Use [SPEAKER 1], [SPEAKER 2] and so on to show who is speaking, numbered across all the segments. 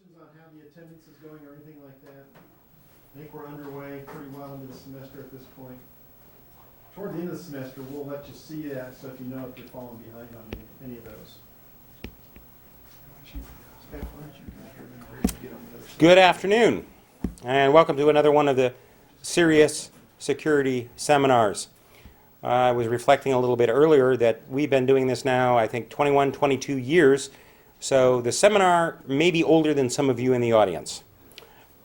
[SPEAKER 1] questions on how the attendance is going or anything like that? I think we're underway pretty well into the semester at this point. Toward the end of the semester, we'll let you see that, so if you know if you're falling behind on any of those.
[SPEAKER 2] Good afternoon, and welcome to another one of the CERIAS security seminars. I was reflecting a little bit earlier that we've been doing this now, I think, 21, 22 years. So the seminar may be older than some of you in the audience,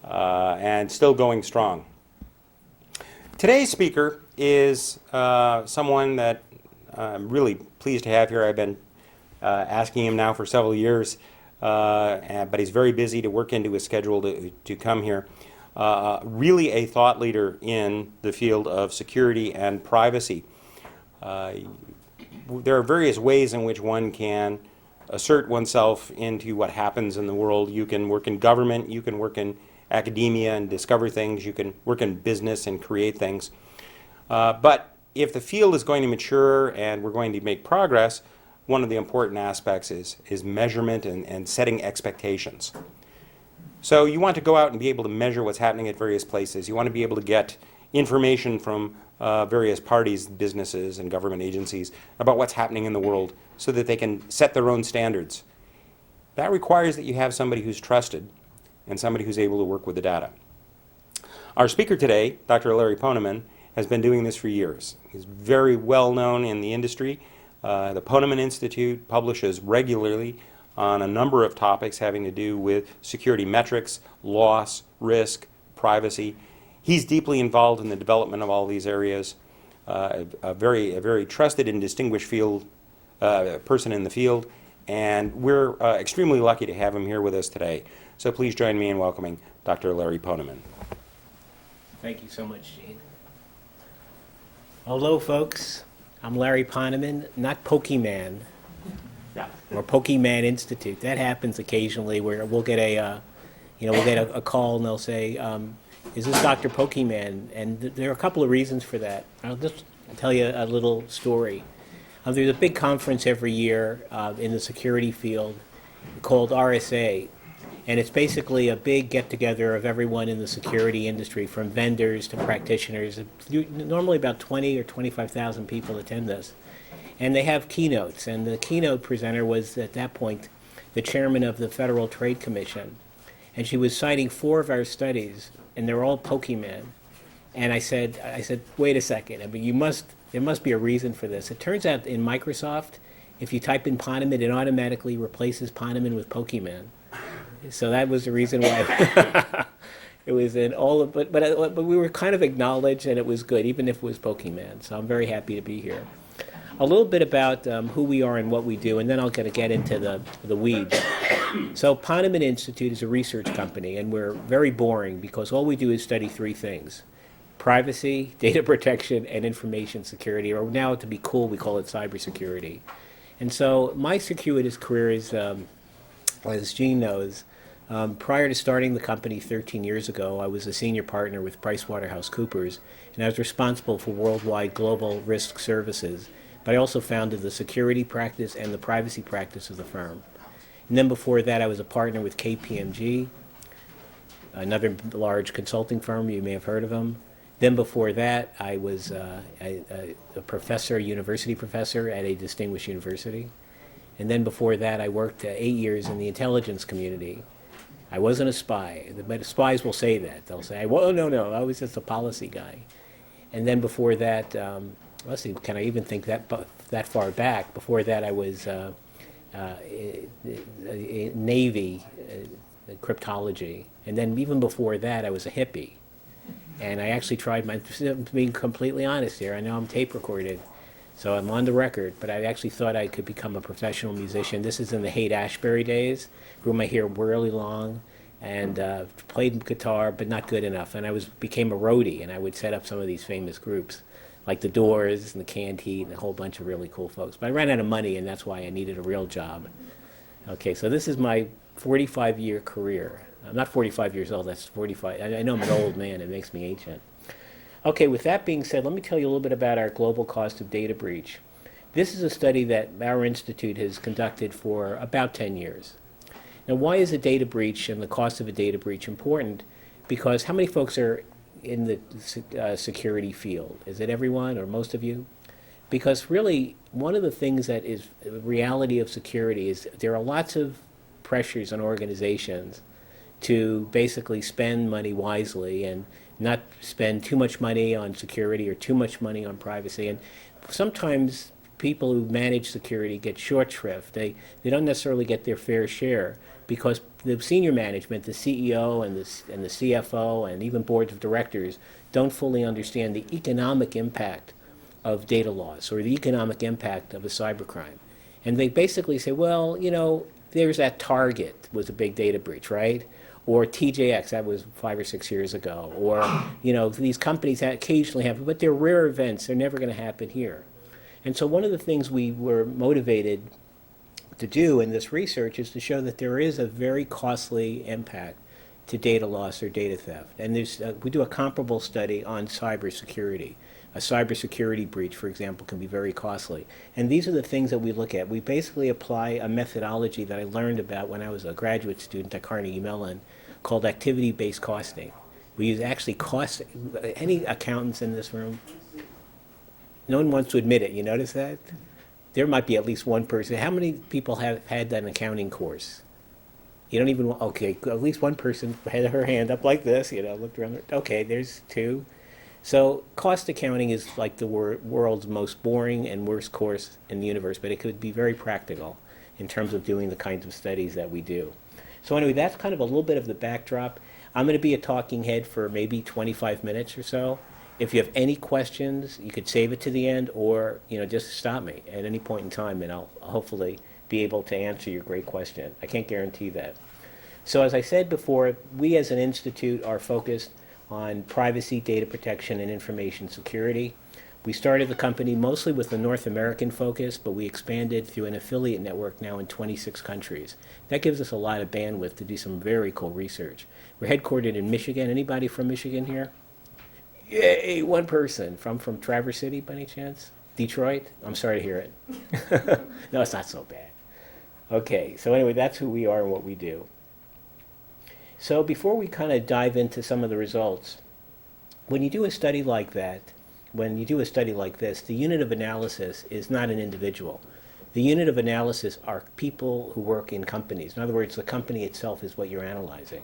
[SPEAKER 2] and still going strong. Today's speaker is someone that I'm really pleased to have here. I've been asking him now for several years, but he's very busy to work into his schedule to come here. Really a thought leader in the field of security and privacy. There are various ways in which one can assert oneself into what happens in the world. You can work in government, you can work in academia and discover things, you can work in business and create things. But if the field is going to mature and we're going to make progress, one of the important aspects is measurement and setting expectations. So you want to go out and be able to measure what's happening at various places. You want to be able to get information from various parties, businesses, and government agencies about what's happening in the world so that they can set their own standards. That requires that you have somebody who's trusted and somebody who's able to work with the data. Our speaker today, Dr. Larry Ponemon, has been doing this for years. He's very well known in the industry. The Ponemon Institute publishes regularly on a number of topics having to do with security metrics, loss, risk, privacy. He's deeply involved in the development of all these areas, a very trusted and distinguished person in the field, and we're extremely lucky to have him here with us today. So please join me in welcoming Dr. Larry Ponemon.
[SPEAKER 3] Thank you so much, Gene. Hello, folks. I'm Larry Ponemon, not Pokemon, or Pokemon Institute. That happens occasionally where we'll get a call and they'll say, "Is this Dr. Pokemon?" And there are a couple of reasons for that. I'll just tell you a little story. There's a big conference every year in the security field called RSA. And it's basically a big get-together of everyone in the security industry, from vendors to practitioners. Normally about 20 or 25,000 people attend this. And they have keynotes. And the keynote presenter was, at that point, the chairman of the Federal Trade Commission. And she was citing 4 of our studies, and they're all Pokemon. And I said, wait a second. I mean, there must be a reason for this. It turns out in Microsoft, if you type in Ponemon, it automatically replaces Ponemon with Pokemon. So that was the reason why it was in all of, but we were kind of acknowledged, and it was good, even if it was Pokemon. So I'm very happy to be here. A little bit about who we are and what we do, and then I'll get into the weeds. So Ponemon Institute is a research company, and we're very boring because all we do is study 3 things: privacy, data protection, and information security, or now to be cool, we call it cybersecurity. And so my circuitous career is, as Gene knows, prior to starting the company 13 years ago, I was a senior partner with PricewaterhouseCoopers, and I was responsible for worldwide global risk services. But I also founded the security practice and the privacy practice of the firm. And then before that, I was a partner with KPMG, another large consulting firm. You may have heard of them. Then before that, I was a professor, university professor at a distinguished university. And then before that, I worked 8 years in the intelligence community. I wasn't a spy, but spies will say that. They'll say, well, no, I was just a policy guy. And then before that, let's see, can I even think that far back? Before that, I was Navy, cryptology. And then even before that, I was a hippie. And I actually tried being completely honest here. I know I'm tape recorded, so I'm on the record, but I actually thought I could become a professional musician. This is in the Haight-Ashbury days. Grew my hair really long and played guitar, but not good enough. And I became a roadie, and I would set up some of these famous groups, like the Doors and the Canned Heat and a whole bunch of really cool folks. But I ran out of money, and that's why I needed a real job. Okay, so this is my 45-year career. I'm not 45 years old, that's 45. I know I'm an old man, it makes me ancient. Okay, with that being said, let me tell you a little bit about our global cost of data breach. This is a study that our institute has conducted for about 10 years. Now, why is a data breach and the cost of a data breach important? Because how many folks are in the security field? Is it everyone or most of you? Because really, one of the things that is the reality of security is there are lots of pressures on organizations to basically spend money wisely and not spend too much money on security or too much money on privacy. And sometimes people who manage security get short shrift. They don't necessarily get their fair share because the senior management, the CEO and the CFO and even boards of directors don't fully understand the economic impact of data loss or the economic impact of a cybercrime. And they basically say, well, there's that Target was a big data breach, right? Or TJX, that was 5 or 6 years ago. Or, these companies occasionally have, but they're rare events. They're never going to happen here. And so one of the things we were motivated to do in this research is to show that there is a very costly impact to data loss or data theft. And we do a comparable study on cybersecurity. A cybersecurity breach, for example, can be very costly. And these are the things that we look at. We basically apply a methodology that I learned about when I was a graduate student at Carnegie Mellon called activity-based costing. We use actually cost. Any accountants in this room? No one wants to admit it. You notice that? There might be at least one person. How many people have had an accounting course? You don't even, okay, at least one person had her hand up like this, looked around. Okay, there's two. So cost accounting is like the world's most boring and worst course in the universe, but it could be very practical in terms of doing the kinds of studies that we do. So anyway, that's kind of a little bit of the backdrop. I'm going to be a talking head for maybe 25 minutes or so. If you have any questions, you could save it to the end or, just stop me at any point in time and I'll hopefully be able to answer your great question. I can't guarantee that. So as I said before, we as an institute are focused on privacy, data protection, and information security. We started the company mostly with a North American focus, but we expanded through an affiliate network now in 26 countries. That gives us a lot of bandwidth to do some very cool research. We're headquartered in Michigan. Anybody from Michigan here? Yay, one person. From Traverse City, by any chance? Detroit? I'm sorry to hear it. No, it's not so bad. Okay, so anyway, that's who we are and what we do. So before we kind of dive into some of the results, when you do a study like that, when you do a study like this, the unit of analysis is not an individual. The unit of analysis are people who work in companies. In other words, the company itself is what you're analyzing.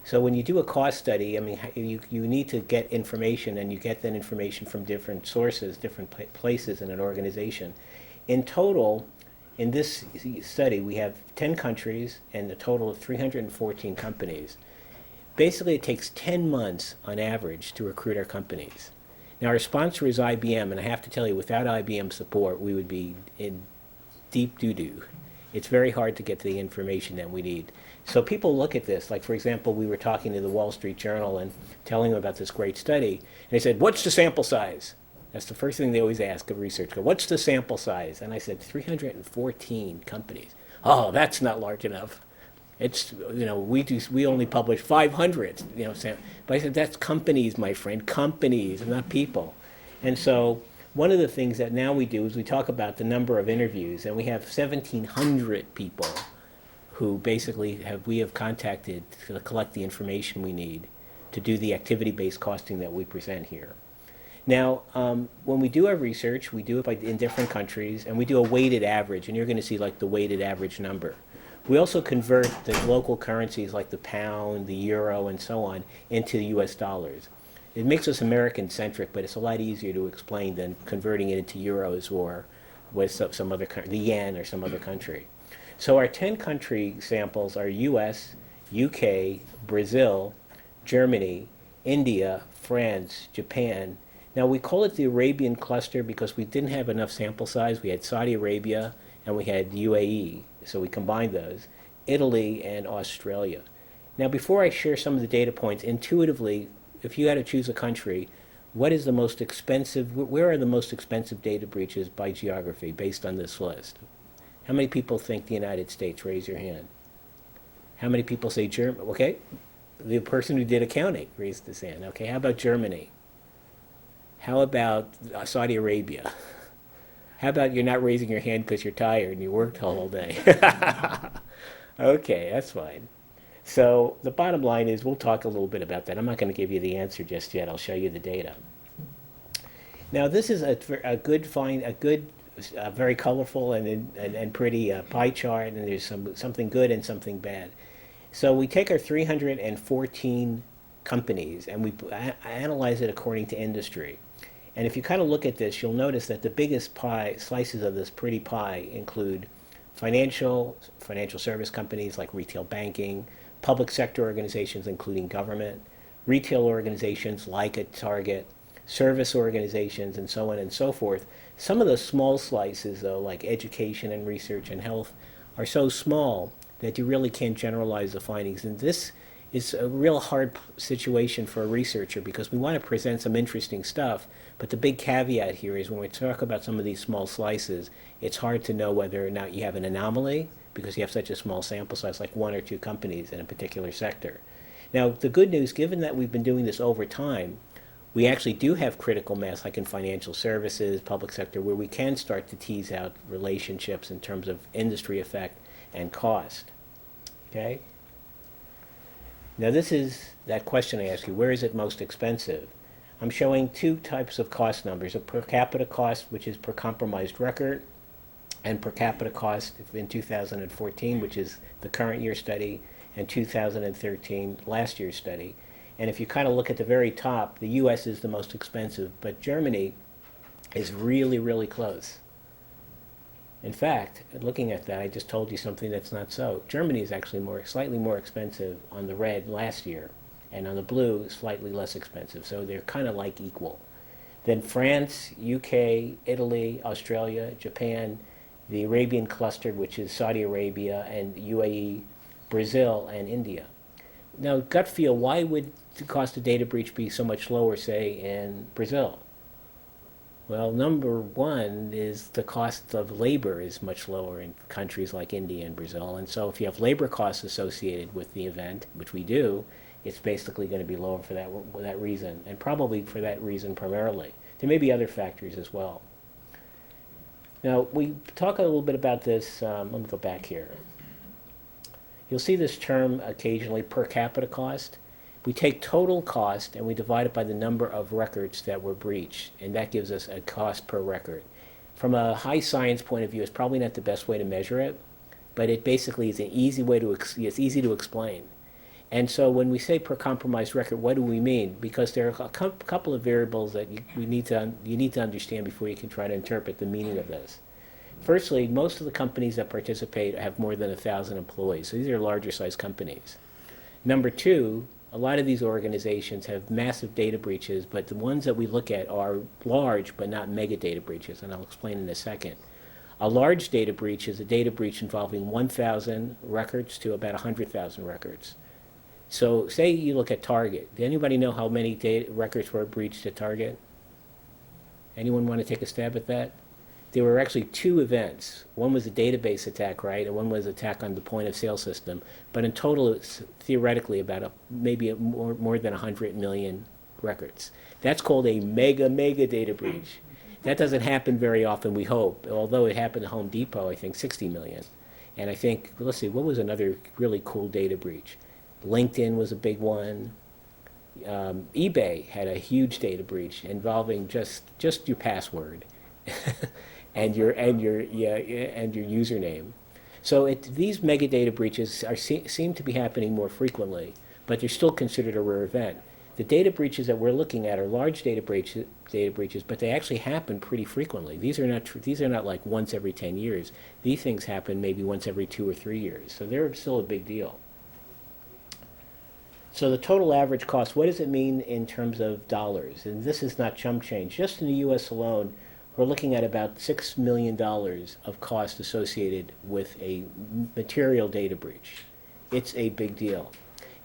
[SPEAKER 3] So when you do a cost study, I mean, you need to get information, and you get that information from different sources, different places in an organization. In total, in this study, we have 10 countries and a total of 314 companies. Basically, it takes 10 months on average to recruit our companies. Now, our sponsor is IBM, and I have to tell you, without IBM support, we would be in deep doo-doo. It's very hard to get the information that we need. So people look at this, like, for example, we were talking to the Wall Street Journal and telling them about this great study, and they said, what's the sample size? That's the first thing they always ask of research. What's the sample size? And I said, 314 companies. Oh, that's not large enough. It's, we only publish 500, But I said, that's companies, my friend, companies, not people. And so one of the things that now we do is we talk about the number of interviews, and we have 1,700 people who basically we have contacted to collect the information we need to do the activity-based costing that we present here. Now, when we do our research, we do it in different countries, and we do a weighted average, and you're going to see like the weighted average number. We also convert the local currencies like the pound, the euro, and so on into US dollars. It makes us American-centric, but it's a lot easier to explain than converting it into euros or with some other the yen or some other country. So our 10 country samples are US, UK, Brazil, Germany, India, France, Japan. Now, we call it the Arabian cluster because we didn't have enough sample size. We had Saudi Arabia and we had UAE, so we combined those, Italy and Australia. Now, before I share some of the data points, intuitively, if you had to choose a country, what is the most expensive, where are the most expensive data breaches by geography based on this list? How many people think the United States? Raise your hand. How many people say Germany? Okay, the person who did accounting raised his hand. Okay, how about Germany? How about Saudi Arabia? How about you're not raising your hand because you're tired and you worked all day? Okay, that's fine. So the bottom line is we'll talk a little bit about that. I'm not going to give you the answer just yet. I'll show you the data. Now this is a good find, a good, very colorful and pretty pie chart, and there's something good and something bad. So we take our 314 companies and we analyze it according to industry. And if you kind of look at this, you'll notice that the biggest slices of this pretty pie include financial service companies like retail banking, public sector organizations including government, retail organizations like a Target, service organizations, and so on and so forth. Some of the small slices, though, like education and research and health, are so small that you really can't generalize the findings. And this is a real hard situation for a researcher because we want to present some interesting stuff, but the big caveat here is when we talk about some of these small slices, it's hard to know whether or not you have an anomaly because you have such a small sample size, like one or two companies in a particular sector. Now, the good news, given that we've been doing this over time, we actually do have critical mass, like in financial services, public sector, where we can start to tease out relationships in terms of industry effect and cost. Okay? Now this is that question I asked you, where is it most expensive? I'm showing two types of cost numbers, a per capita cost, which is per compromised record, and per capita cost in 2014, which is the current year study, and 2013, last year's study. And if you kind of look at the very top, the US is the most expensive, but Germany is really, really close. In fact, looking at that, I just told you something that's not so. Germany is actually slightly more expensive on the red last year, and on the blue, slightly less expensive. So they're kind of like equal. Then France, UK, Italy, Australia, Japan, the Arabian cluster, which is Saudi Arabia and UAE, Brazil, and India. Now, gut feel, why would the cost of data breach be so much lower, say, in Brazil? Well, number one is the cost of labor is much lower in countries like India and Brazil. And so if you have labor costs associated with the event, which we do, it's basically going to be lower for that reason, and probably for that reason primarily. There may be other factors as well. Now, we talk a little bit about this. Let me go back here. You'll see this term occasionally, per capita cost. We take total cost and we divide it by the number of records that were breached, and that gives us a cost per record. From a high science point of view, it's probably not the best way to measure it, but it basically is an easy way to, it's easy to explain. And so when we say per compromised record, what do we mean? Because there are a couple of variables that you need to understand before you can try to interpret the meaning of this. Firstly, most of the companies that participate have more than 1,000 employees, so these are larger size companies. Number two, a lot of these organizations have massive data breaches, but the ones that we look at are large but not mega data breaches, and I'll explain in a second. A large data breach is a data breach involving 1,000 records to about 100,000 records. So say you look at Target. Does anybody know how many data records were breached at Target? Anyone want to take a stab at that? There were actually two events. One was a database attack, right, and one was an attack on the point of sale system. But in total, it's theoretically about maybe more than 100 million records. That's called a mega data breach. That doesn't happen very often, we hope, although it happened at Home Depot, I think 60 million. And I think, let's see, what was another really cool data breach? LinkedIn was a big one. eBay had a huge data breach involving just your password and your username. So these mega data breaches seem to be happening more frequently, but they're still considered a rare event. The data breaches that we're looking at are large data breaches, but they actually happen pretty frequently. These are not like once every 10 years. These things happen maybe once every 2 or 3 years. So they're still a big deal. So the total average cost, what does it mean in terms of dollars? And this is not chump change. Just in the US alone, we're looking at about $6 million of cost associated with a material data breach. It's a big deal.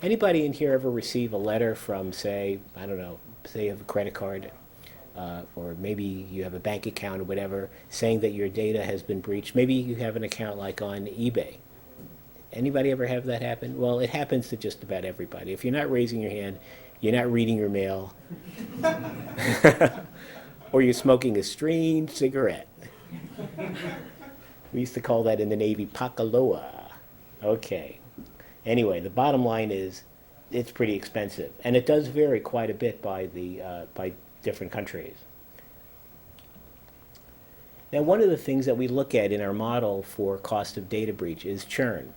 [SPEAKER 3] Anybody in here ever receive a letter from, say, I don't know, say you have a credit card, or maybe you have a bank account or whatever, saying that your data has been breached? Maybe you have an account like on eBay. Anybody ever have that happen? Well, it happens to just about everybody. If you're not raising your hand, you're not reading your mail, or you're smoking a strange cigarette. We used to call that in the Navy pakaloa. Okay. Anyway, the bottom line is it's pretty expensive, and it does vary quite a bit by different countries. Now, one of the things that we look at in our model for cost of data breach is churn.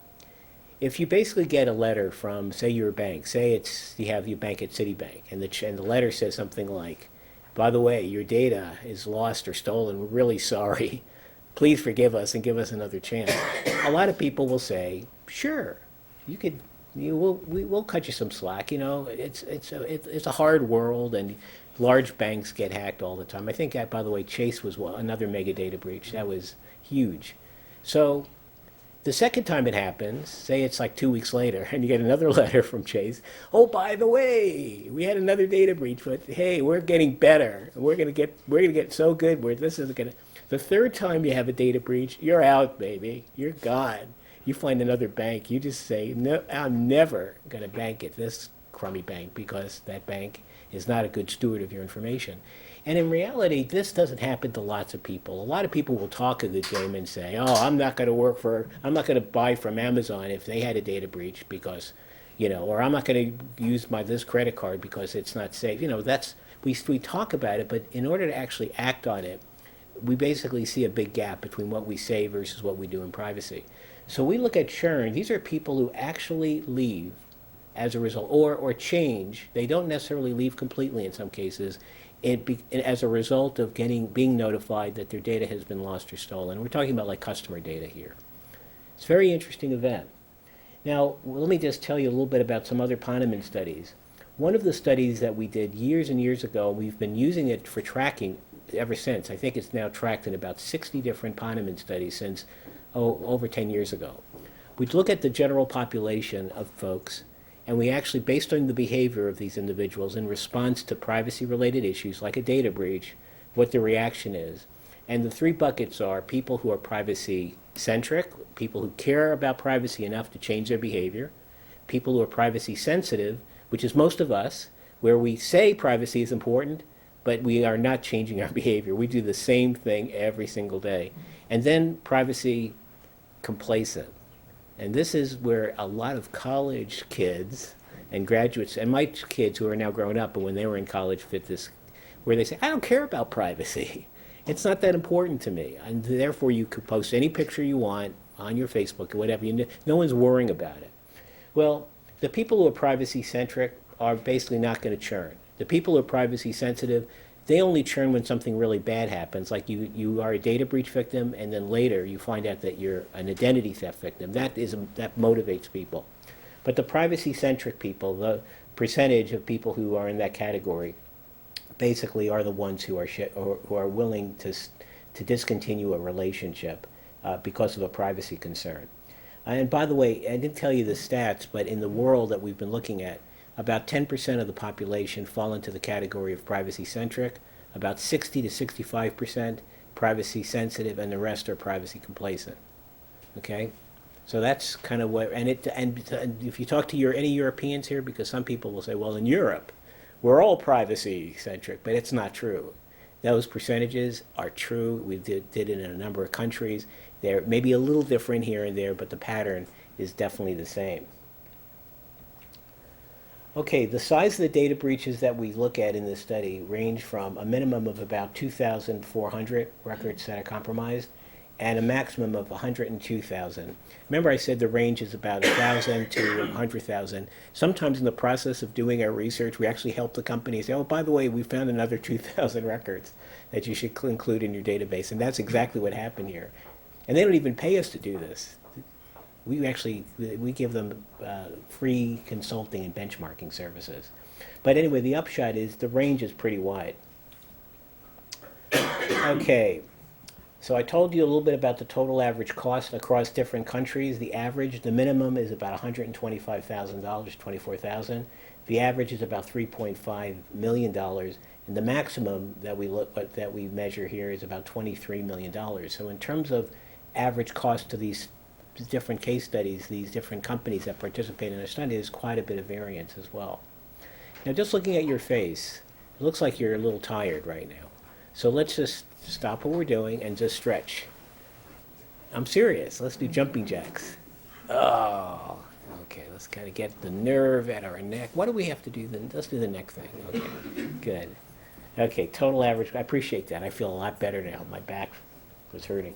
[SPEAKER 3] If you basically get a letter from, say, your bank, say you have your bank at Citibank, and the letter says something like, by the way, your data is lost or stolen. We're really sorry. Please forgive us and give us another chance. A lot of people will say, sure, we'll cut you some slack. It's a hard world, and large banks get hacked all the time. I think that, by the way, Chase was another mega data breach. That was huge. So the second time it happens, say it's like 2 weeks later, and you get another letter from Chase. Oh, by the way, we had another data breach, but hey, we're getting better. We're gonna get so good. The third time you have a data breach, you're out, baby. You're gone. You find another bank. You just say, no, I'm never gonna bank at this crummy bank because that bank is not a good steward of your information. And in reality, this doesn't happen to lots of people. A lot of people will talk a good game and say, oh, I'm not going to buy from Amazon if they had a data breach because, or I'm not going to use this credit card because it's not safe. We talk about it, but in order to actually act on it, we basically see a big gap between what we say versus what we do in privacy. So we look at churn. These are people who actually leave as a result, or change. They don't necessarily leave completely in some cases, as a result of being notified that their data has been lost or stolen. We're talking about like customer data here. It's a very interesting event. Now, let me just tell you a little bit about some other Ponemon studies. One of the studies that we did years and years ago, we've been using it for tracking ever since. I think it's now tracked in about 60 different Ponemon studies since over 10 years ago. We look at the general population of folks, and we actually, based on the behavior of these individuals in response to privacy-related issues like a data breach, what the reaction is. And the three buckets are people who are privacy-centric, people who care about privacy enough to change their behavior, people who are privacy-sensitive, which is most of us, where we say privacy is important, but we are not changing our behavior. We do the same thing every single day. And then privacy-complacent. And this is where a lot of college kids and graduates, and my kids who are now grown up, but when they were in college fit this, where they say, I don't care about privacy. It's not that important to me. And therefore you could post any picture you want on your Facebook or whatever. No one's worrying about it. Well, the people who are privacy-centric are basically not going to churn. The people who are privacy-sensitive, they only churn when something really bad happens, like you are a data breach victim, and then later you find out that you're an identity theft victim. That motivates people. But the privacy-centric people, the percentage of people who are in that category, basically are the ones who are willing to discontinue a relationship because of a privacy concern. And by the way, I didn't tell you the stats, but in the world that we've been looking at, about 10% of the population fall into the category of privacy-centric, about 60 to 65% privacy-sensitive, and the rest are privacy-complacent. Okay, so that's kind of what. And if you talk to any Europeans here, because some people will say, well, in Europe, we're all privacy-centric, but it's not true. Those percentages are true. We did it in a number of countries. They're maybe a little different here and there, but the pattern is definitely the same. Okay, the size of the data breaches that we look at in this study range from a minimum of about 2,400 records that are compromised and a maximum of 102,000. Remember I said the range is about 1,000 to 100,000. Sometimes in the process of doing our research, we actually help the company say, oh, by the way, we found another 2,000 records that you should include in your database. And that's exactly what happened here. And they don't even pay us to do this. We give them free consulting and benchmarking services. But anyway, the upshot is the range is pretty wide. Okay, so I told you a little bit about the total average cost across different countries. The minimum is about $125,000, $24,000. The average is about $3.5 million, and the maximum that we measure here is about $23 million. So in terms of average cost to these different case studies, these different companies that participate in a study, there's quite a bit of variance as well. Now, just looking at your face, it looks like you're a little tired right now. So let's just stop what we're doing and just stretch. I'm serious. Let's do jumping jacks. Oh, okay, let's kind of get the nerve at our neck. What do we have to do then? Let's do the neck thing. Okay, good. Okay, total average, I appreciate that. I feel a lot better now. My back was hurting.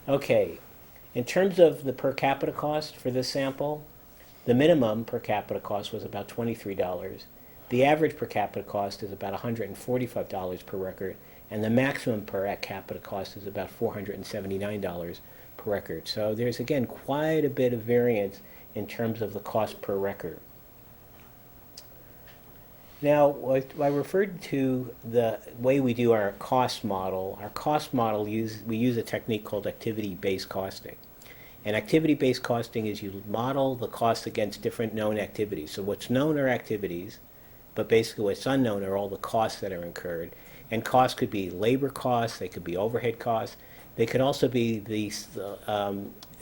[SPEAKER 3] Okay, in terms of the per capita cost for this sample, the minimum per capita cost was about $23. The average per capita cost is about $145 per record, and the maximum per capita cost is about $479 per record. So there's, again, quite a bit of variance in terms of the cost per record. Now, I referred to the way we do our cost model. Our cost model, we use a technique called activity-based costing. And activity-based costing is you model the cost against different known activities. So what's known are activities, but basically what's unknown are all the costs that are incurred. And costs could be labor costs, they could be overhead costs, they could also be the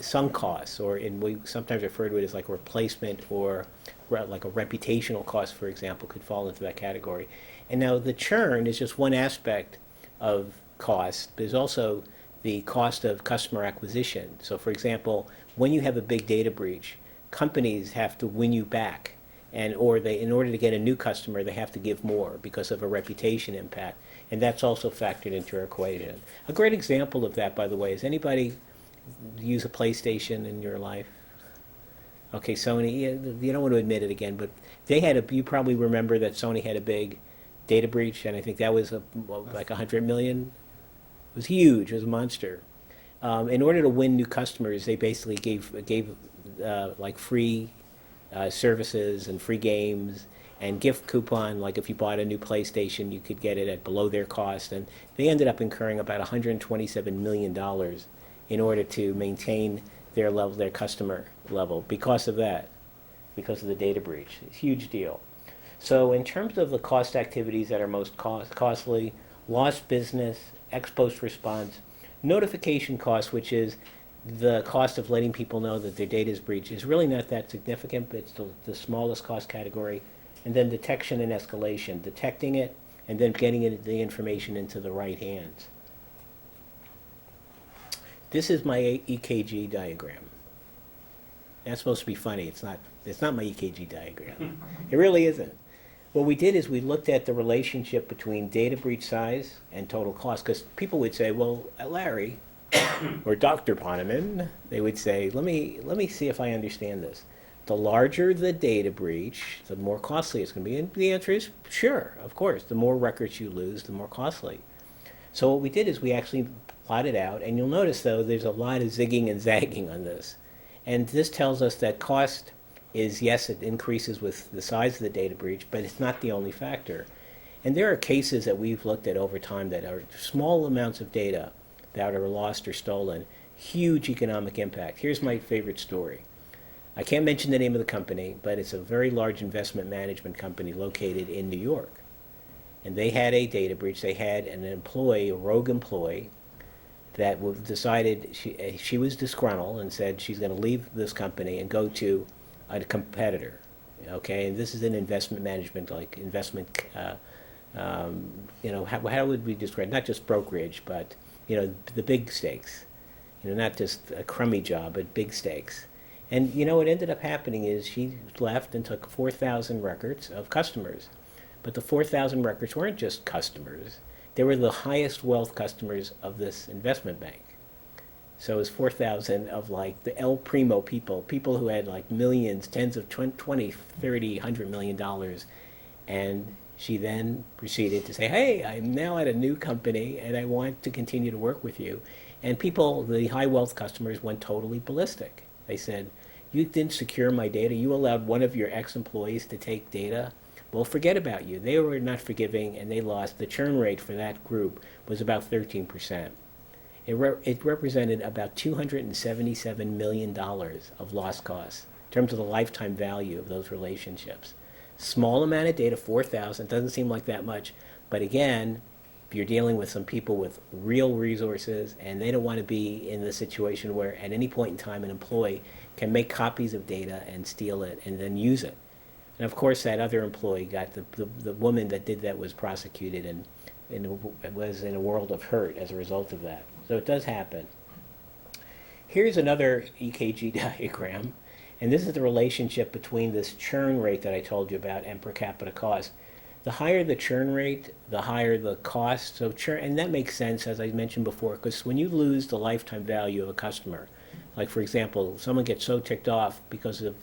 [SPEAKER 3] sunk costs, or we sometimes refer to it as like replacement, or like a reputational cost, for example, could fall into that category. And now the churn is just one aspect of cost. There's also the cost of customer acquisition. So for example, when you have a big data breach, companies have to win you back, and in order to get a new customer, they have to give more because of a reputation impact. And that's also factored into our equation. A great example of that, by the way, is anybody use a PlayStation in your life? Okay, Sony, you don't want to admit it again, but you probably remember that Sony had a big data breach, and I think that was like 100 million. It was huge, it was a monster. In order to win new customers, they basically gave like free services and free games and gift coupon. Like if you bought a new PlayStation, you could get it at below their cost, and they ended up incurring about $127 million in order to maintain their level, their customer level, because of that, because of the data breach. It's a huge deal. So in terms of the cost activities that are most costly, lost business, ex post response, notification costs, which is the cost of letting people know that their data is breached, is really not that significant, but it's the smallest cost category. And then detection and escalation, detecting it and then getting the information into the right hands. This is my EKG diagram. That's supposed to be funny. It's not my EKG diagram. It really isn't. What we did is we looked at the relationship between data breach size and total cost, because people would say, well, Larry, or Dr. Ponemon, they would say, let me see if I understand this. The larger the data breach, the more costly it's going to be. And the answer is, sure, of course. The more records you lose, the more costly. So what we did is we actually plotted out, and you'll notice, though, there's a lot of zigging and zagging on this. And this tells us that cost is, yes, it increases with the size of the data breach, but it's not the only factor. And there are cases that we've looked at over time that are small amounts of data that are lost or stolen, huge economic impact. Here's my favorite story. I can't mention the name of the company, but it's a very large investment management company located in New York. And they had a data breach. They had an employee, a rogue employee, that decided she was disgruntled and said she's going to leave this company and go to a competitor. Okay, and this is an investment management, like investment, how would we describe, not just brokerage, but, the big stakes. Not just a crummy job, but big stakes. And, what ended up happening is she left and took 4,000 records of customers. But the 4,000 records weren't just customers. They were the highest wealth customers of this investment bank. So it was 4,000 of like the El Primo people who had like millions, tens of 20, 30, $100 million. And she then proceeded to say, hey, I'm now at a new company and I want to continue to work with you. And people, the high wealth customers, went totally ballistic. They said, you didn't secure my data. You allowed one of your ex-employees to take data. Well, forget about you. They were not forgiving, and they lost. The churn rate for that group was about 13%. It represented about $277 million of lost costs in terms of the lifetime value of those relationships. Small amount of data, 4,000, doesn't seem like that much. But again, you're dealing with some people with real resources, and they don't want to be in the situation where at any point in time an employee can make copies of data and steal it and then use it. And of course that other employee got, the woman that did that was prosecuted and was in a world of hurt as a result of that. So it does happen. Here's another EKG diagram, and this is the relationship between this churn rate that I told you about and per capita cost. The higher the churn rate, the higher the cost. So churn, and that makes sense, as I mentioned before, because when you lose the lifetime value of a customer, like for example, someone gets so ticked off because of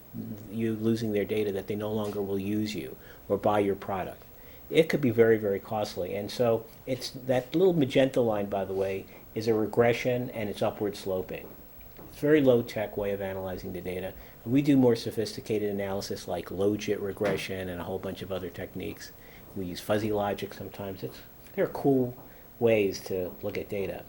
[SPEAKER 3] you losing their data that they no longer will use you or buy your product, it could be very, very costly. And so it's that little magenta line, by the way, is a regression, and it's upward sloping. It's a very low-tech way of analyzing the data. We do more sophisticated analysis like logit regression and a whole bunch of other techniques. We use fuzzy logic sometimes. There are cool ways to look at data.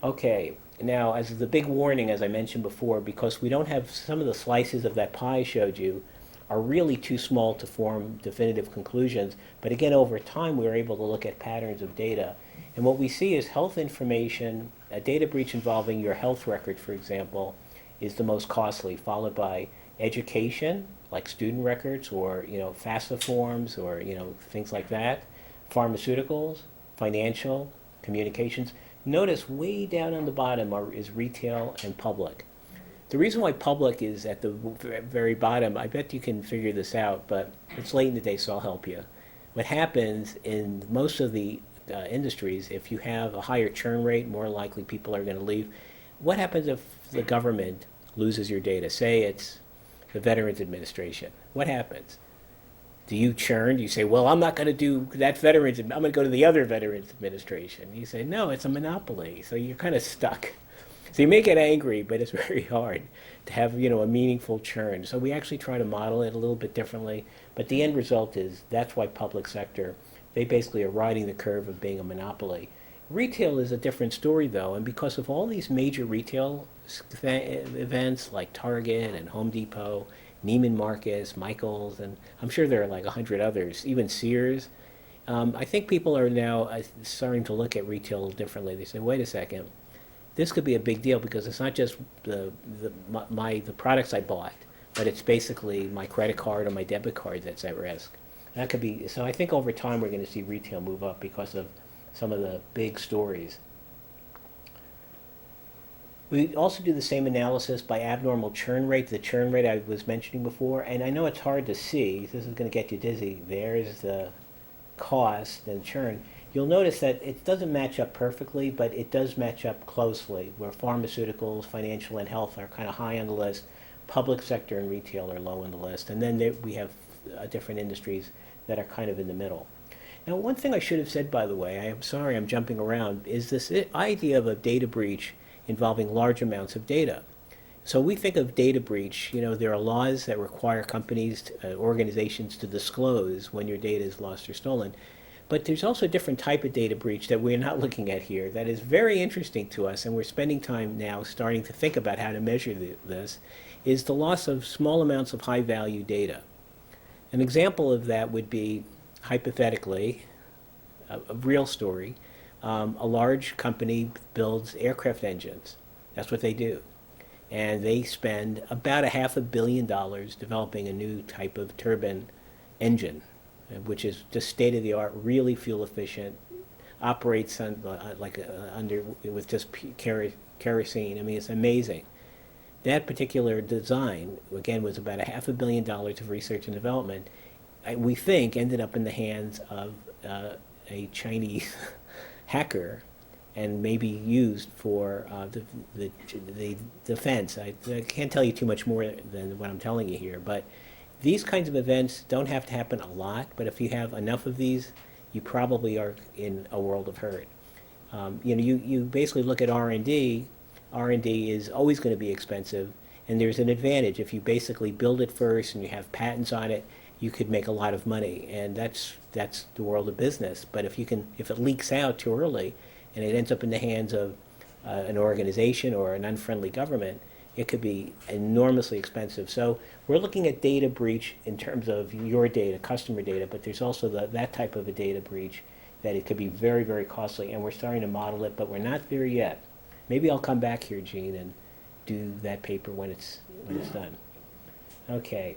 [SPEAKER 3] Okay, now as the big warning, as I mentioned before, because we don't have some of the slices of that pie I showed you are really too small to form definitive conclusions. But again, over time, we were able to look at patterns of data. And what we see is health information, a data breach involving your health record, for example, is the most costly, followed by education, like student records or FAFSA forms or things like that, pharmaceuticals, financial, communications. Notice way down on the bottom is retail and public. The reason why public is at the very bottom, I bet you can figure this out, but it's late in the day, so I'll help you. What happens in most of the industries, if you have a higher churn rate, more likely people are going to leave. What happens if the government loses your data? Say it's the Veterans Administration. What happens? Do you churn? Do you say, well, I'm not going to do that Veterans, I'm going to go to the other Veterans Administration? You say, no, it's a monopoly, so you're kind of stuck. So you may get angry, but it's very hard to have a meaningful churn. So we actually try to model it a little bit differently, but the end result is that's why public sector, they basically are riding the curve of being a monopoly. Retail is a different story, though, and because of all these major retail events like Target and Home Depot, Neiman Marcus, Michaels, and I'm sure there are like 100 others, even Sears, I think people are now starting to look at retail differently. They say, wait a second, this could be a big deal because it's not just the products I bought, but it's basically my credit card or my debit card that's at risk. That could be, so I think over time we're going to see retail move up because of some of the big stories. We also do the same analysis by abnormal churn rate, the churn rate I was mentioning before, and I know it's hard to see. This is going to get you dizzy. There's the cost and churn. You'll notice that it doesn't match up perfectly, but it does match up closely, where pharmaceuticals, financial, and health are kind of high on the list. Public sector and retail are low on the list. And then we have different industries that are kind of in the middle. Now, one thing I should have said, by the way, I'm sorry I'm jumping around, is this idea of a data breach involving large amounts of data. So we think of data breach, there are laws that require companies, organizations to disclose when your data is lost or stolen. But there's also a different type of data breach that we're not looking at here that is very interesting to us, and we're spending time now starting to think about how to measure this, is the loss of small amounts of high-value data. An example of that would be, hypothetically, a real story, a large company builds aircraft engines. That's what they do. And they spend about $500 million developing a new type of turbine engine, which is just state-of-the-art, really fuel-efficient, operates on, with just kerosene. I mean, it's amazing. That particular design, again, was about $500 million of research and development. We think ended up in the hands of a Chinese hacker and maybe used for the defense. I can't tell you too much more than what I'm telling you here, but these kinds of events don't have to happen a lot, but if you have enough of these, you probably are in a world of hurt. You basically look at R&D. R&D is always going to be expensive, and there's an advantage. If you basically build it first and you have patents on it, you could make a lot of money, and that's the world of business. But if it leaks out too early, and it ends up in the hands of an organization or an unfriendly government, it could be enormously expensive. So we're looking at data breach in terms of your data, customer data, but there's also that type of a data breach that it could be very, very costly, and we're starting to model it, but we're not there yet. Maybe I'll come back here, Gene, and do that paper when it's done. Okay.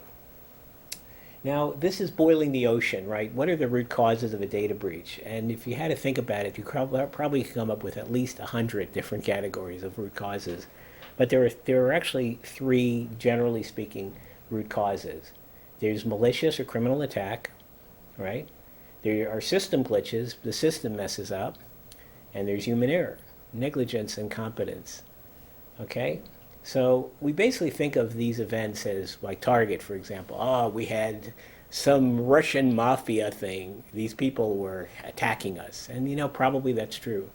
[SPEAKER 3] Now, this is boiling the ocean, right? What are the root causes of a data breach? And if you had to think about it, you probably could come up with at least 100 different categories of root causes. But there are actually three, generally speaking, root causes. There's malicious or criminal attack, right? There are system glitches, the system messes up, and there's human error, negligence, incompetence. Okay? So we basically think of these events as like Target, for example. Oh, we had some Russian mafia thing. These people were attacking us. And you know, probably that's true.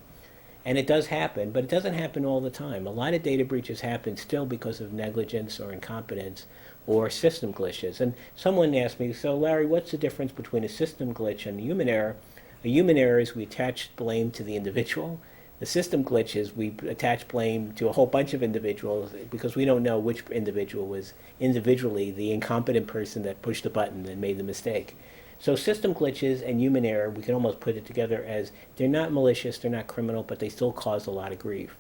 [SPEAKER 3] And it does happen, but it doesn't happen all the time. A lot of data breaches happen still because of negligence or incompetence or system glitches. And someone asked me, so Larry, what's the difference between a system glitch and a human error? A human error is we attach blame to the individual. The system glitch is we attach blame to a whole bunch of individuals because we don't know which individual was individually the incompetent person that pushed the button and made the mistake. So system glitches and human error, we can almost put it together as they're not malicious, they're not criminal, but they still cause a lot of grief.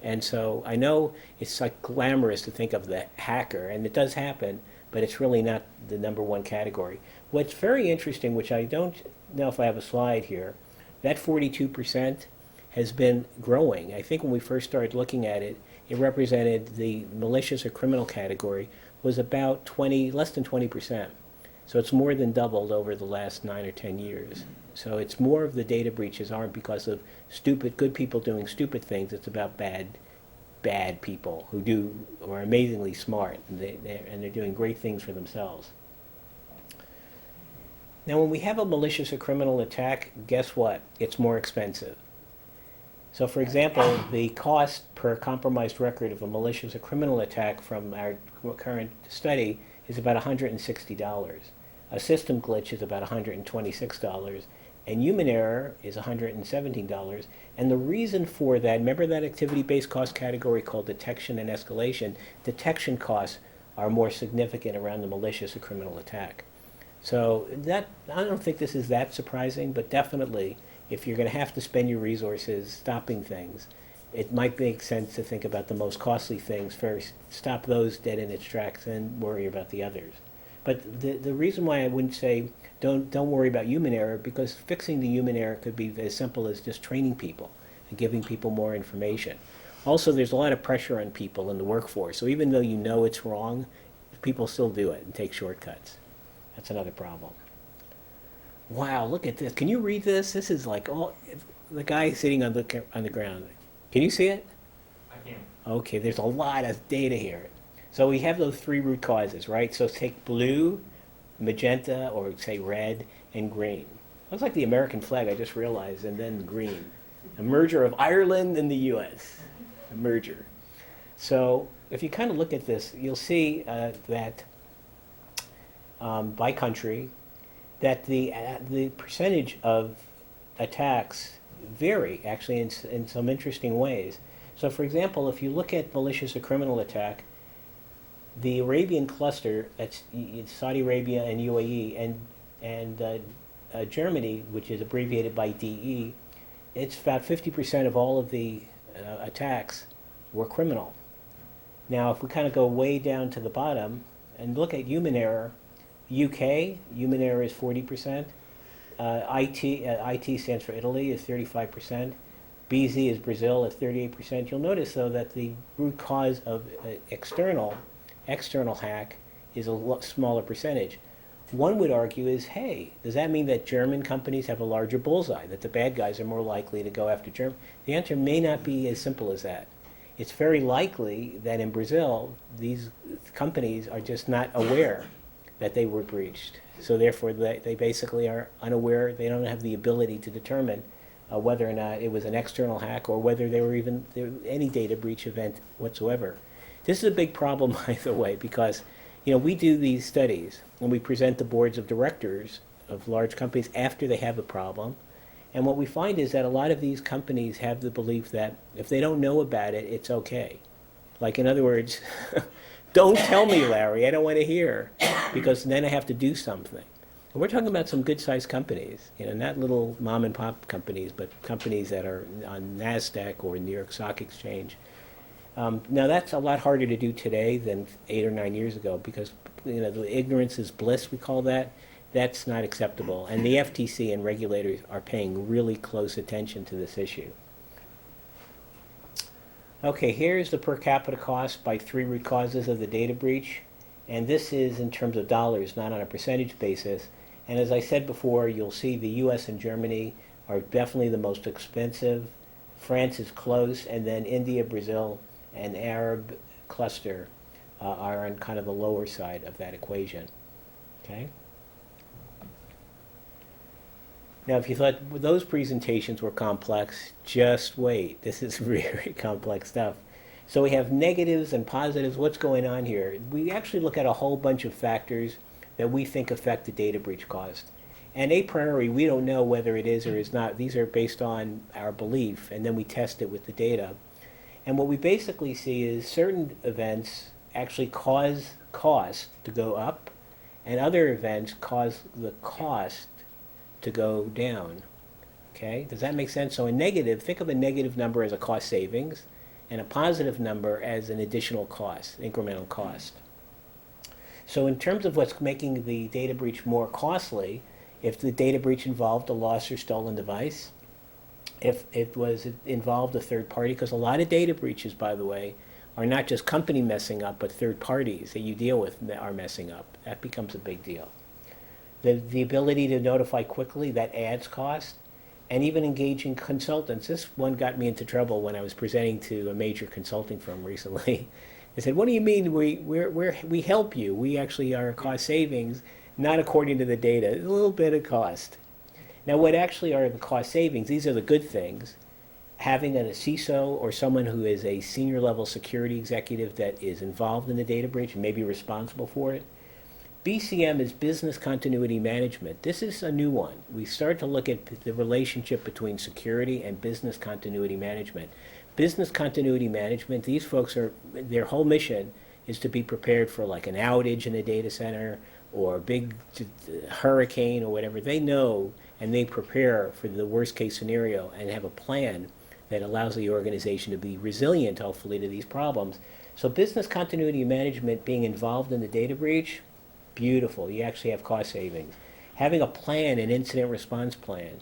[SPEAKER 3] And so I know it's like glamorous to think of the hacker, and it does happen, but it's really not the number one category. What's very interesting, which I don't know if I have a slide here, that 42% has been growing. I think when we first started looking at it, it represented the malicious or criminal category was about less than 20%. So it's more than doubled over the last 9 or 10 years. So it's more of the data breaches aren't because of good people doing stupid things. It's about bad people who are amazingly smart and they're doing great things for themselves. Now, when we have a malicious or criminal attack, guess what? It's more expensive. So, for example, the cost per compromised record of a malicious or criminal attack from our current study is about $160. A system glitch is about $126, and human error is $117. And the reason for that, remember that activity-based cost category called detection and escalation? Detection costs are more significant around the malicious or criminal attack. So I don't think this is that surprising, but definitely, if you're going to have to spend your resources stopping things, it might make sense to think about the most costly things first, stop those dead in its tracks, and worry about the others. But the reason why I wouldn't say don't worry about human error, because fixing the human error could be as simple as just training people and giving people more information. Also, there's a lot of pressure on people in the workforce, so even though you know it's wrong, people still do it and take shortcuts. That's another problem. Wow, look at this. Can you read this? This is like the guy sitting on the ground. Can you see it?
[SPEAKER 4] I can.
[SPEAKER 3] Okay, there's a lot of data here. So we have those three root causes, right? So take blue, magenta, or say red, and green. Looks like the American flag, I just realized, and then green. A merger of Ireland and the U.S. A merger. So if you kind of look at this, you'll see that by country, that the percentage of attacks vary actually in some interesting ways. So for example, if you look at malicious or criminal attack, the Arabian cluster, that's Saudi Arabia and UAE and Germany, which is abbreviated by DE, it's about 50% of all of the attacks were criminal. Now if we kind of go way down to the bottom and look at human error, UK, human error is 40%. IT stands for Italy, is 35%. BZ is Brazil at 38%. You'll notice, though, that the root cause of external hack is a smaller percentage. One would argue is, hey, does that mean that German companies have a larger bullseye, that the bad guys are more likely to go after Germany? The answer may not be as simple as that. It's very likely that in Brazil, these companies are just not aware that they were breached. So therefore, they basically are unaware. They don't have the ability to determine whether or not it was an external hack or whether there were any data breach event whatsoever. This is a big problem, by the way, because we do these studies and we present the boards of directors of large companies after they have a problem. And what we find is that a lot of these companies have the belief that if they don't know about it, it's okay. Like, in other words, don't tell me, Larry, I don't want to hear, because then I have to do something. And we're talking about some good-sized companies, not little mom-and-pop companies, but companies that are on NASDAQ or New York Stock Exchange. Now, that's a lot harder to do today than 8 or 9 years ago, because the ignorance is bliss, we call that. That's not acceptable. And the FTC and regulators are paying really close attention to this issue. Okay, here's the per capita cost by 3 root causes of the data breach. And this is in terms of dollars, not on a percentage basis. And as I said before, you'll see the US and Germany are definitely the most expensive. France is close, and then India, Brazil, and Arab cluster are on kind of the lower side of that equation. Okay? Now, if you thought those presentations were complex, just wait. This is very complex stuff. So we have negatives and positives. What's going on here? We actually look at a whole bunch of factors that we think affect the data breach cost. And a priori, we don't know whether it is or is not. These are based on our belief, and then we test it with the data. And what we basically see is certain events actually cause cost to go up, and other events cause the cost to go down. Okay, does that make sense? So a negative, think of a negative number as a cost savings, and a positive number as an additional cost, incremental cost. So in terms of what's making the data breach more costly, if the data breach involved a lost or stolen device, if it was involved a third party, because a lot of data breaches, by the way, are not just company messing up, but third parties that you deal with are messing up. That becomes a big deal. The ability to notify quickly, that adds cost. And even engaging consultants. This one got me into trouble when I was presenting to a major consulting firm recently. They said, what do you mean we help you? We actually are cost savings, not according to the data. A little bit of cost. Now, what actually are the cost savings? These are the good things. Having a CISO or someone who is a senior level security executive that is involved in the data breach and may be responsible for it. BCM is business continuity management. This is a new one. We start to look at the relationship between security and business continuity management. Business continuity management, these folks their whole mission is to be prepared for like an outage in a data center or a big hurricane or whatever. They know and they prepare for the worst case scenario and have a plan that allows the organization to be resilient, hopefully, to these problems. So business continuity management, being involved in the data breach, beautiful. You actually have cost savings. Having a plan, an incident response plan,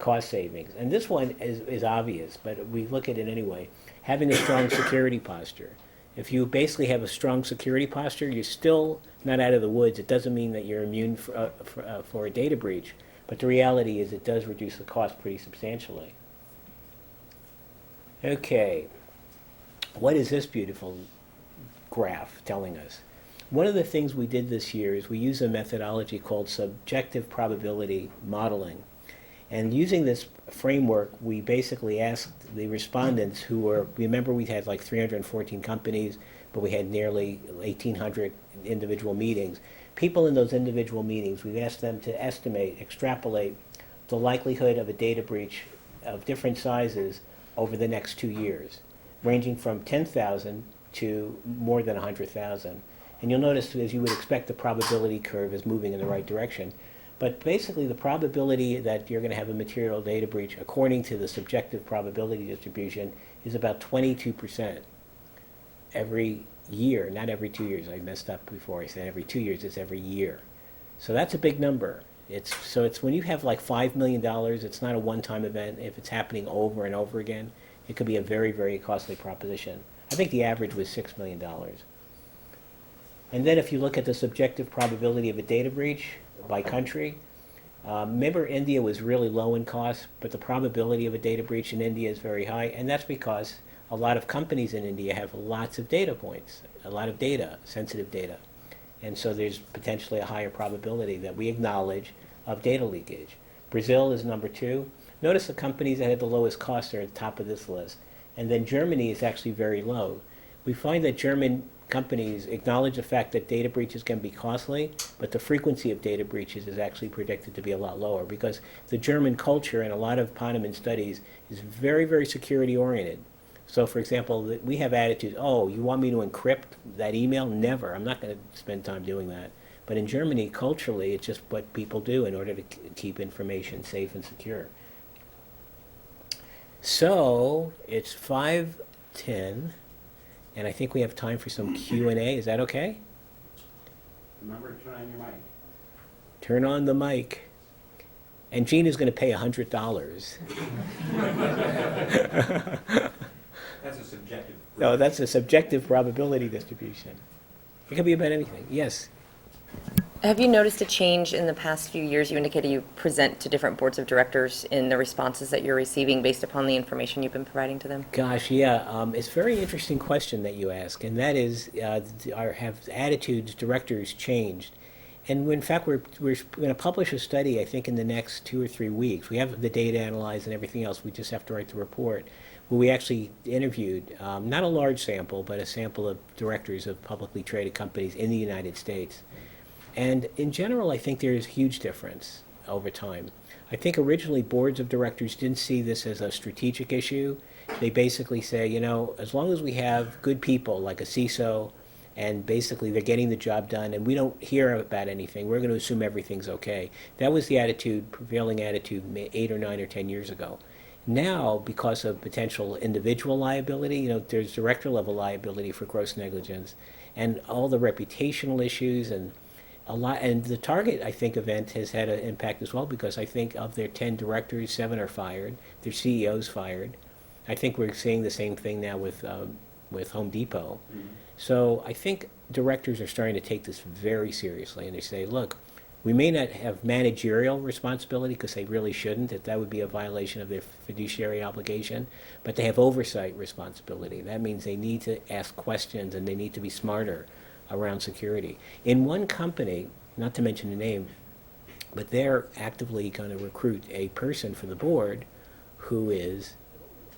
[SPEAKER 3] cost savings. And this one is obvious, but we look at it anyway. Having a strong security posture. If you basically have a strong security posture, you're still not out of the woods. It doesn't mean that you're immune for a data breach, but the reality is it does reduce the cost pretty substantially. Okay, what is this beautiful graph telling us? One of the things we did this year is we use a methodology called subjective probability modeling. And using this framework, we basically asked the respondents who were, remember we had like 314 companies, but we had nearly 1,800 individual meetings. People in those individual meetings, we asked them to estimate, extrapolate the likelihood of a data breach of different sizes over the next 2 years, ranging from 10,000 to more than 100,000. And you'll notice, as you would expect, the probability curve is moving in the right direction. But basically, the probability that you're going to have a material data breach, according to the subjective probability distribution, is about 22% every year, not every 2 years. I messed up before. I said every 2 years. It's every year. So that's a big number. It's when you have like $5 million, it's not a one-time event. If it's happening over and over again, it could be a very, very costly proposition. I think the average was $6 million. And then if you look at the subjective probability of a data breach by country, remember India was really low in cost, but the probability of a data breach in India is very high, and that's because a lot of companies in India have lots of data points, a lot of data, sensitive data. And so there's potentially a higher probability that we acknowledge of data leakage. Brazil is number 2. Notice the companies that had the lowest costs are at the top of this list. And then Germany is actually very low. We find that German companies acknowledge the fact that data breaches can be costly, but the frequency of data breaches is actually predicted to be a lot lower because the German culture in a lot of Ponemon studies is very, very security oriented. So for example, we have attitudes, oh, you want me to encrypt that email? Never. I'm not going to spend time doing that. But in Germany, culturally, it's just what people do in order to keep information safe and secure. So it's 5:10. And I think we have time for some Q&A. Is that okay?
[SPEAKER 2] Remember to turn on your mic.
[SPEAKER 3] Turn on the mic. And Gene is going to pay $100.
[SPEAKER 2] That's a subjective.
[SPEAKER 3] No, that's a subjective probability distribution. It could be about anything. Yes.
[SPEAKER 4] Have you noticed a change in the past few years? You indicated you present to different boards of directors in the responses that you're receiving based upon the information you've been providing to them.
[SPEAKER 3] Gosh, yeah. It's a very interesting question that you ask, and that is, have attitudes, directors changed? And in fact, we're going to publish a study, I think, in the next 2 or 3 weeks. We have the data analyzed and everything else. We just have to write the report. Where we actually interviewed, not a large sample, but a sample of directors of publicly traded companies in the United States. And in general, I think there's a huge difference over time. I think originally boards of directors didn't see this as a strategic issue. They basically say, you know, as long as we have good people like a CISO, and basically they're getting the job done, and we don't hear about anything, we're going to assume everything's okay. That was the attitude, prevailing attitude 8 or 9 or 10 years ago. Now, because of potential individual liability, you know, there's director level liability for gross negligence, and all the reputational issues and a lot, and the Target, I think, event has had an impact as well, because I think of their 10 directors, 7 are fired, their CEOs fired. I think we're seeing the same thing now with Home Depot. Mm-hmm. So I think directors are starting to take this very seriously, and they say, look, we may not have managerial responsibility because they really shouldn't, that would be a violation of their fiduciary obligation, but they have oversight responsibility. That means they need to ask questions and they need to be smarter around security. In one company, not to mention the name, but they're actively going to recruit a person for the board who is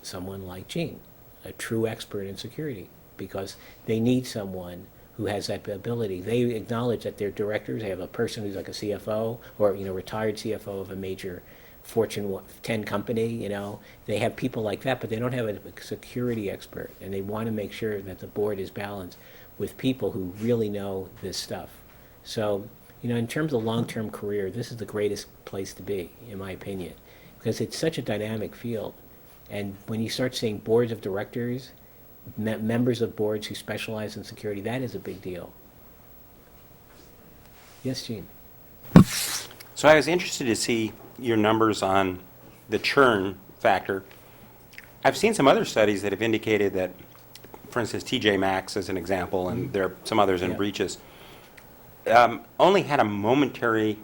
[SPEAKER 3] someone like Gene, a true expert in security, because they need someone who has that ability. They acknowledge that they're directors. They have a person who's like a CFO or, you know, retired CFO of a major Fortune 10 company, you know. They have people like that, but they don't have a security expert, and they want to make sure that the board is balanced with people who really know this stuff. So, you know, in terms of long-term career, this is the greatest place to be, in my opinion, because it's such a dynamic field. And when you start seeing boards of directors, members of boards who specialize in security, that is a big deal. Yes, Gene?
[SPEAKER 2] So I was interested to see your numbers on the churn factor. I've seen some other studies that have indicated that, for instance, TJ Maxx as an example, and there are some others in breaches, only had a momentary,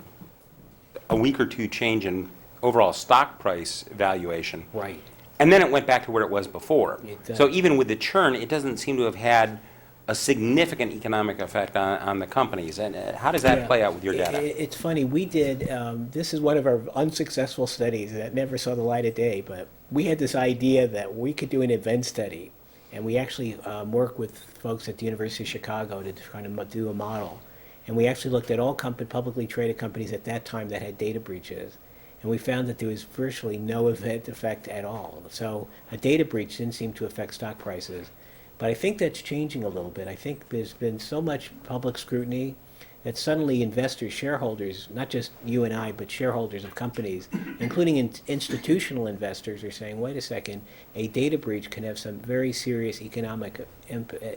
[SPEAKER 2] a week or two change in overall stock price valuation.
[SPEAKER 3] Right.
[SPEAKER 2] And then it went back to where it was before.
[SPEAKER 3] It
[SPEAKER 2] So even with the churn, it doesn't seem to have had a significant economic effect on the companies. And how does that play out with your data?
[SPEAKER 3] It's funny. We did, this is one of our unsuccessful studies that never saw the light of day, but we had this idea that we could do an event study. And we actually worked with folks at the University of Chicago to try to do a model. And we actually looked at all publicly traded companies at that time that had data breaches. And we found that there was virtually no event effect at all. So a data breach didn't seem to affect stock prices. But I think that's changing a little bit. I think there's been so much public scrutiny that suddenly investors, shareholders, not just you and I, but shareholders of companies, including institutional investors, are saying, wait a second, a data breach can have some very serious economic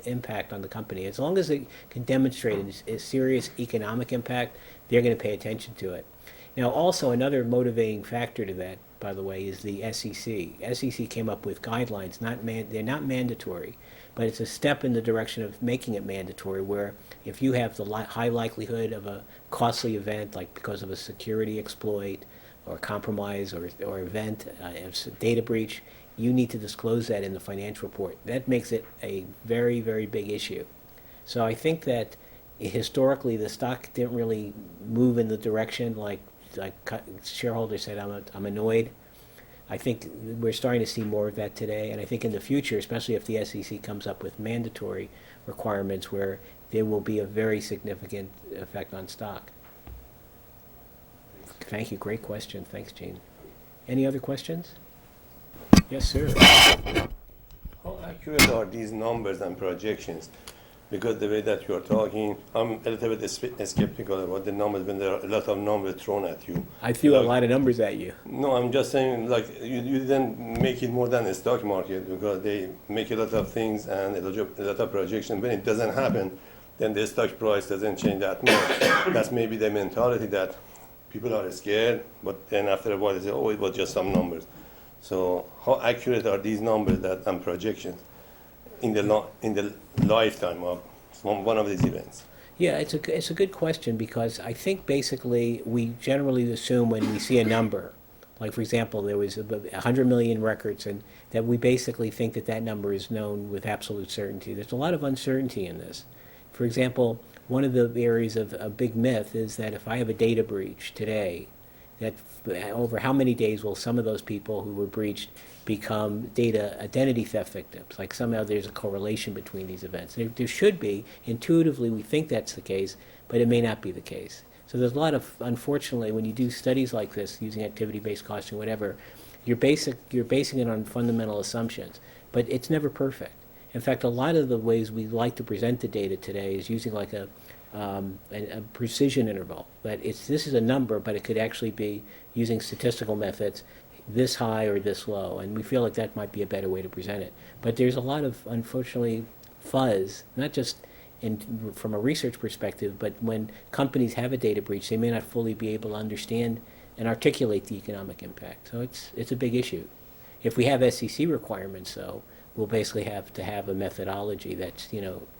[SPEAKER 3] impact on the company. As long as it can demonstrate a serious economic impact, they're going to pay attention to it. Now, also, another motivating factor to that, by the way, is the SEC. SEC came up with guidelines. They're not mandatory, but it's a step in the direction of making it mandatory, where if you have the high likelihood of a costly event, like because of a security exploit or compromise or event, data breach, you need to disclose that in the financial report. That makes it a very, very big issue. So I think that historically the stock didn't really move in the direction like shareholders said, I'm annoyed. I think we're starting to see more of that today, and I think in the future, especially if the SEC comes up with mandatory requirements where there will be a very significant effect on stock. Thank you. Great question. Thanks, Gene. Any other questions? Yes, sir.
[SPEAKER 5] How accurate are these numbers and projections? Because the way that you're talking, I'm a little bit skeptical about the numbers when there are a lot of numbers thrown at you.
[SPEAKER 3] I threw a lot of numbers at you.
[SPEAKER 5] No, I'm just saying, like, you didn't make it more than a stock market, because they make a lot of things and a lot of projections. When it doesn't happen, then the stock price doesn't change that much. That's maybe the mentality that people are scared, but then after a while they say, oh, it was just some numbers. So how accurate are these numbers and projections in the lifetime of one of these events?
[SPEAKER 3] Yeah, it's a good question, because I think basically we generally assume when we see a number, like for example, there was 100 million records, and that we basically think that that number is known with absolute certainty. There's a lot of uncertainty in this. For example, one of the areas of a big myth is that if I have a data breach today, that over how many days will some of those people who were breached become data identity theft victims? Like somehow there's a correlation between these events. There should be. Intuitively, we think that's the case, but it may not be the case. So there's a lot of, unfortunately, when you do studies like this, using activity-based costing, whatever, you're basing it on fundamental assumptions, but it's never perfect. In fact, a lot of the ways we like to present the data today is using like a precision interval. That this is a number, but it could actually be using statistical methods, this high or this low, and we feel like that might be a better way to present it. But there's a lot of, unfortunately, fuzz, not just from a research perspective, but when companies have a data breach, they may not fully be able to understand and articulate the economic impact. So it's a big issue. If we have SEC requirements, though, we'll basically have to have a methodology that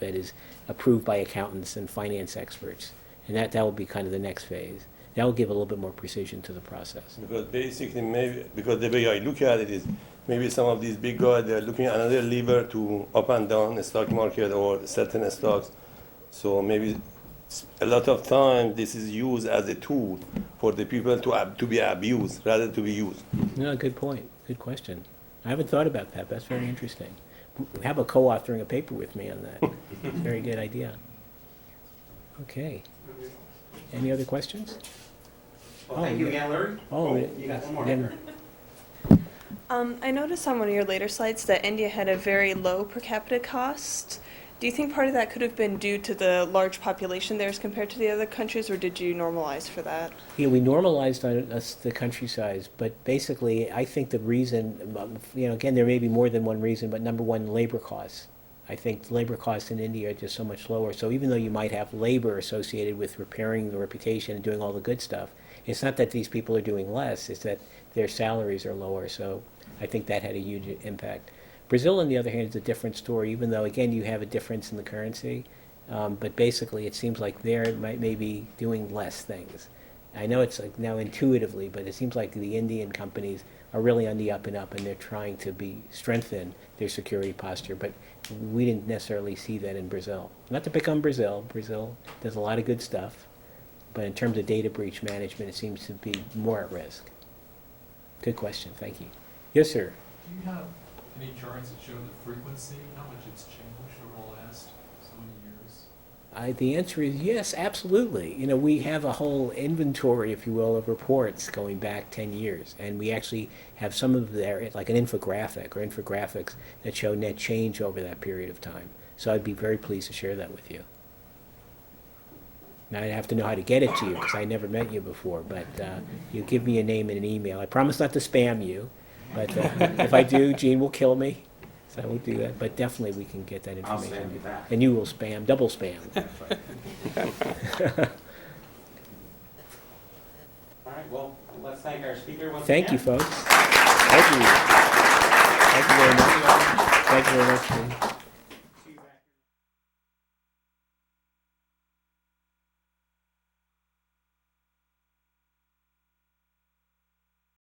[SPEAKER 3] is approved by accountants and finance experts, and that will be kind of the next phase. That will give a little bit more precision to the process.
[SPEAKER 5] Because basically, because the way I look at it is, maybe some of these big guys, they're looking at another lever to up and down the stock market or certain stocks. So maybe a lot of time this is used as a tool for the people to be abused rather than to be used.
[SPEAKER 3] No, good point. Good question. I haven't thought about that. That's very interesting. How about co-authoring a paper with me on that? Very good idea. Okay. Any other questions?
[SPEAKER 2] Well, thank you again, Larry.
[SPEAKER 3] You
[SPEAKER 2] got one more.
[SPEAKER 3] then-
[SPEAKER 6] I noticed on one of your later slides that India had a very low per capita cost. Do you think part of that could have been due to the large population there as compared to the other countries, or did you normalize for that?
[SPEAKER 3] Yeah, we normalized on the country size, but basically, I think the reason, again, there may be more than one reason, but number one, labor costs. I think labor costs in India are just so much lower. So even though you might have labor associated with repairing the reputation and doing all the good stuff, it's not that these people are doing less, it's that their salaries are lower. So I think that had a huge impact. Brazil, on the other hand, is a different story, even though, again, you have a difference in the currency. But basically, it seems like they're maybe doing less things. I know it's like now intuitively, but it seems like the Indian companies are really on the up and up, and they're trying to strengthen their security posture. But we didn't necessarily see that in Brazil. Not to pick on Brazil. Brazil does a lot of good stuff. But in terms of data breach management, it seems to be more at risk. Good question. Thank you. Yes, sir.
[SPEAKER 7] Do you have any charts that show the frequency, how much it's changed over the last so many years?
[SPEAKER 3] The answer is yes, absolutely. We have a whole inventory, if you will, of reports going back 10 years. And we actually have some of there, like an infographic or infographics that show net change over that period of time. So I'd be very pleased to share that with you. Now I'd have to know how to get it to you because I never met you before, but you give me a name and an email. I promise not to spam you, but if I do, Gene will kill me. So I won't do that, but definitely we can get that information.
[SPEAKER 2] I'll spam you back.
[SPEAKER 3] And you will spam, double spam.
[SPEAKER 2] All right, well, let's thank our speaker once
[SPEAKER 3] Thank
[SPEAKER 2] again.
[SPEAKER 3] you, folks. Thank you. Thank you very much. Thank you very much. Gene.